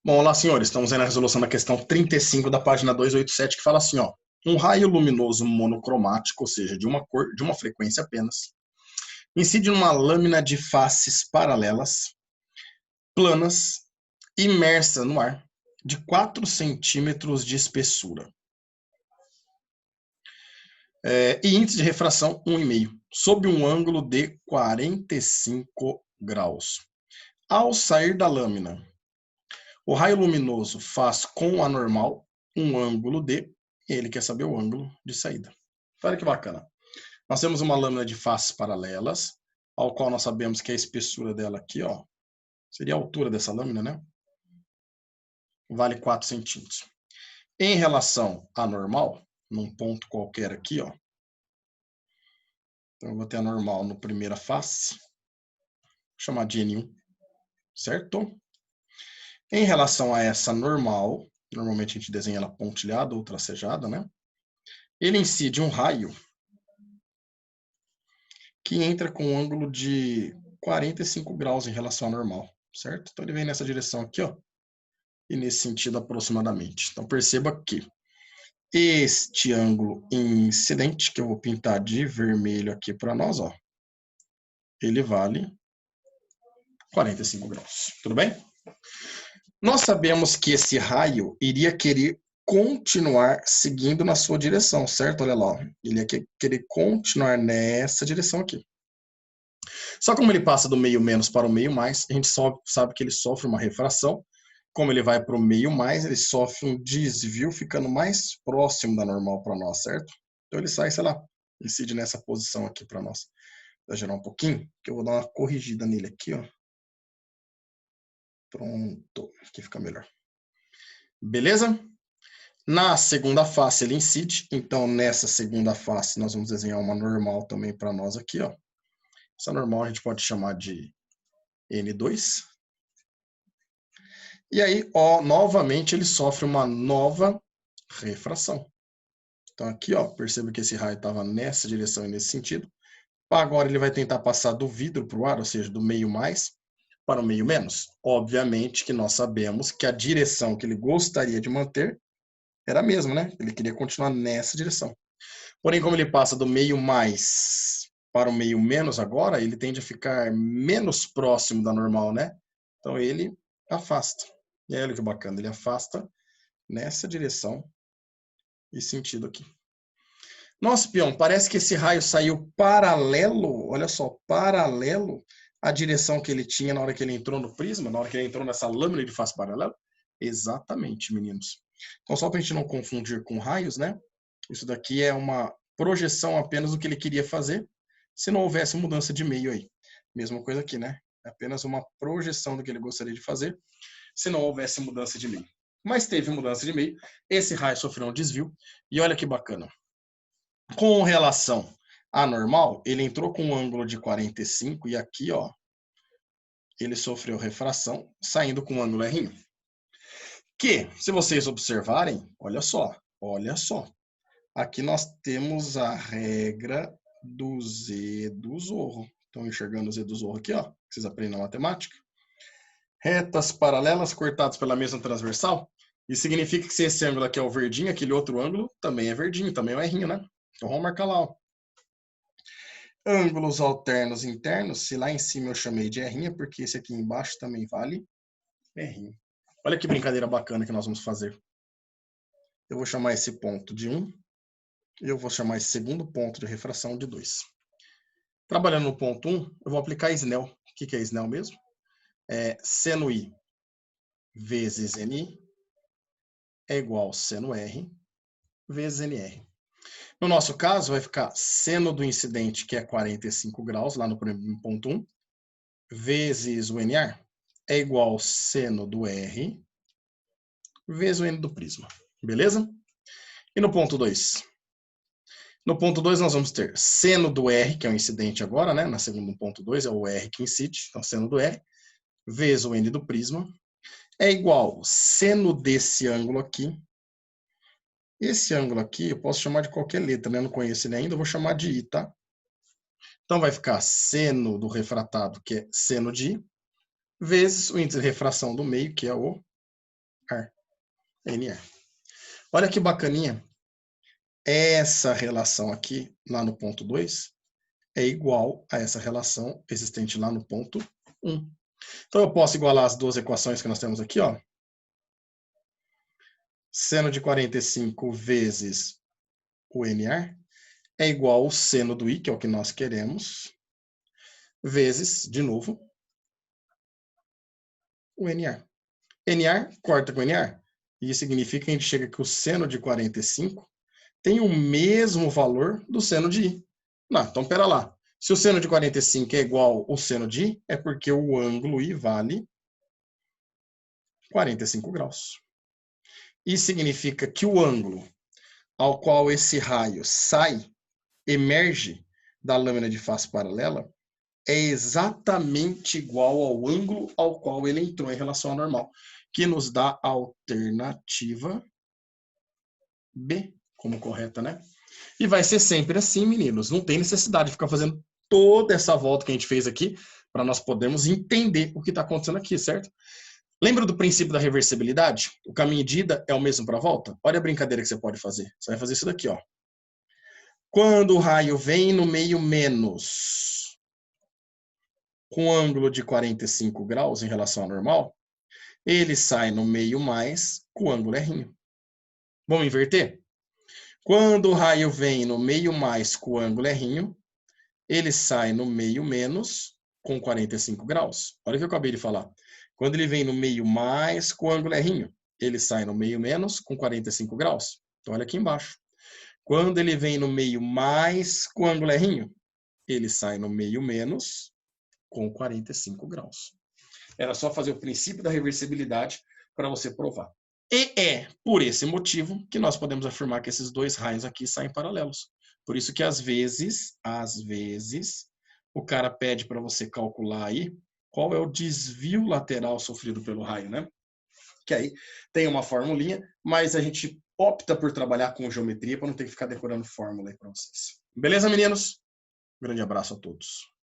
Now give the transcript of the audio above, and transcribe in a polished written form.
Bom, olá, senhores. Estamos aí na resolução da questão 35 da página 287, que fala assim, ó. Um raio luminoso monocromático, ou seja, de uma cor, de uma frequência apenas, incide numa lâmina de faces paralelas, planas, imersa no ar, de 4 centímetros de espessura. E índice de refração 1,5, sob um ângulo de 45 graus. Ao sair da lâmina, o raio luminoso faz com a normal um ângulo de, e ele quer saber o ângulo de saída. Olha que bacana. Nós temos uma lâmina de faces paralelas, ao qual nós sabemos que a espessura dela aqui, ó, seria a altura dessa lâmina, né? Vale 4 centímetros. Em relação à normal, num ponto qualquer aqui, ó. Então eu vou ter a normal no primeira face, vou chamar de N1, certo? Em relação a essa normal, normalmente a gente desenha ela pontilhada ou tracejada, né? Ele incide um raio que entra com um ângulo de 45 graus em relação à normal, certo? Então ele vem nessa direção aqui, ó, e nesse sentido aproximadamente. Então perceba que este ângulo incidente, que eu vou pintar de vermelho aqui para nós, ó, ele vale 45 graus, tudo bem? Nós sabemos que esse raio iria querer continuar seguindo na sua direção, certo? Olha lá, ele ia querer continuar nessa direção aqui. Só como ele passa do meio menos para o meio mais, a gente só sabe que ele sofre uma refração. Como ele vai para o meio mais, ele sofre um desvio, ficando mais próximo da normal para nós, certo? Então ele sai, sei lá, incide nessa posição aqui para nós. Vou gerar um pouquinho, que eu vou dar uma corrigida nele aqui, ó. Pronto, aqui fica melhor. Beleza? Na segunda face ele incide, então nessa segunda face nós vamos desenhar uma normal também para nós aqui, ó. Essa normal a gente pode chamar de N2. E aí, ó, novamente ele sofre uma nova refração. Então aqui, ó, perceba que esse raio estava nessa direção e nesse sentido. Agora ele vai tentar passar do vidro para o ar, ou seja, do meio mais para o meio menos. Obviamente que nós sabemos que a direção que ele gostaria de manter era a mesma, né? Ele queria continuar nessa direção. Porém, como ele passa do meio mais para o meio menos agora, ele tende a ficar menos próximo da normal, né? Então ele afasta. E aí, olha que bacana, ele afasta nessa direção e sentido aqui. Nossa, peão, parece que esse raio saiu paralelo, olha só, paralelo à direção que ele tinha na hora que ele entrou no prisma, na hora que ele entrou nessa lâmina de face paralela. Exatamente, meninos. Então, só para a gente não confundir com raios, né? Isso daqui é uma projeção apenas do que ele queria fazer, se não houvesse mudança de meio aí. Mesma coisa aqui, né? É apenas uma projeção do que ele gostaria de fazer, se não houvesse mudança de meio. Mas teve mudança de meio, esse raio sofreu um desvio, e olha que bacana. Com relação à normal, ele entrou com um ângulo de 45 e aqui, ó, ele sofreu refração, saindo com um ângulo R1. Que, se vocês observarem, olha só, aqui nós temos a regra do Z do Zorro. Estão enxergando o Z do Zorro aqui, ó, que vocês aprendem na matemática? Retas paralelas cortadas pela mesma transversal. Isso significa que se esse ângulo aqui é o verdinho, aquele outro ângulo também é verdinho, também é o R, né? Então vamos marcar lá, ó. Ângulos alternos internos, se lá em cima eu chamei de R, porque esse aqui embaixo também vale R. Olha que brincadeira bacana que nós vamos fazer. Eu vou chamar esse ponto de 1, e eu vou chamar esse segundo ponto de refração de 2. Trabalhando no ponto 1, eu vou aplicar Snell. O que é Snell mesmo? É seno I vezes NI é igual a seno R vezes NR. No nosso caso, vai ficar seno do incidente, que é 45 graus, lá no ponto 1, vezes o NR, é igual ao seno do R vezes o N do prisma. Beleza? E no ponto 2? No ponto 2, nós vamos ter seno do R, que é o incidente agora, né? Na segunda ponto 2, é o R que incide, então seno do R, vezes o N do prisma, é igual seno desse ângulo aqui. Esse ângulo aqui eu posso chamar de qualquer letra, né? Eu não conheço ele ainda, eu vou chamar de I, tá? Então vai ficar seno do refratado, que é seno de I, vezes o índice de refração do meio, que é o NR. Olha que bacaninha. Essa relação aqui, lá no ponto 2, é igual a essa relação existente lá no ponto 1. Então, eu posso igualar as duas equações que nós temos aqui, ó. Seno de 45 vezes o NR é igual ao seno do I, que é o que nós queremos, vezes, de novo, o NR. NR corta com NR. E isso significa que a gente chega que o seno de 45 tem o mesmo valor do seno de I. Não, então, pera lá. Se o seno de 45 é igual ao seno de I, é porque o ângulo I vale 45 graus. Isso significa que o ângulo ao qual esse raio sai, emerge da lâmina de face paralela, é exatamente igual ao ângulo ao qual ele entrou em relação ao normal, que nos dá a alternativa B como correta, né? E vai ser sempre assim, meninos. Não tem necessidade de ficar fazendo toda essa volta que a gente fez aqui para nós podermos entender o que está acontecendo aqui, certo? Lembra do princípio da reversibilidade? O caminho de ida é o mesmo para a volta? Olha a brincadeira que você pode fazer. Você vai fazer isso daqui, ó. Quando o raio vem no meio menos, com ângulo de 45 graus em relação ao normal, ele sai no meio mais com ângulo errinho. Vamos inverter? Quando o raio vem no meio mais com ângulo errinho, ele sai no meio menos com 45 graus. Olha o que eu acabei de falar. Quando ele vem no meio mais com ângulo errinho, ele sai no meio menos com 45 graus. Então, olha aqui embaixo. Quando ele vem no meio mais com ângulo errinho, ele sai no meio menos com 45 graus. Era só fazer o princípio da reversibilidade para você provar. E é por esse motivo que nós podemos afirmar que esses dois raios aqui saem paralelos. Por isso que às vezes, o cara pede para você calcular aí qual é o desvio lateral sofrido pelo raio, né? Que aí tem uma formulinha, mas a gente opta por trabalhar com geometria para não ter que ficar decorando fórmula aí para vocês. Beleza, meninos? Um grande abraço a todos.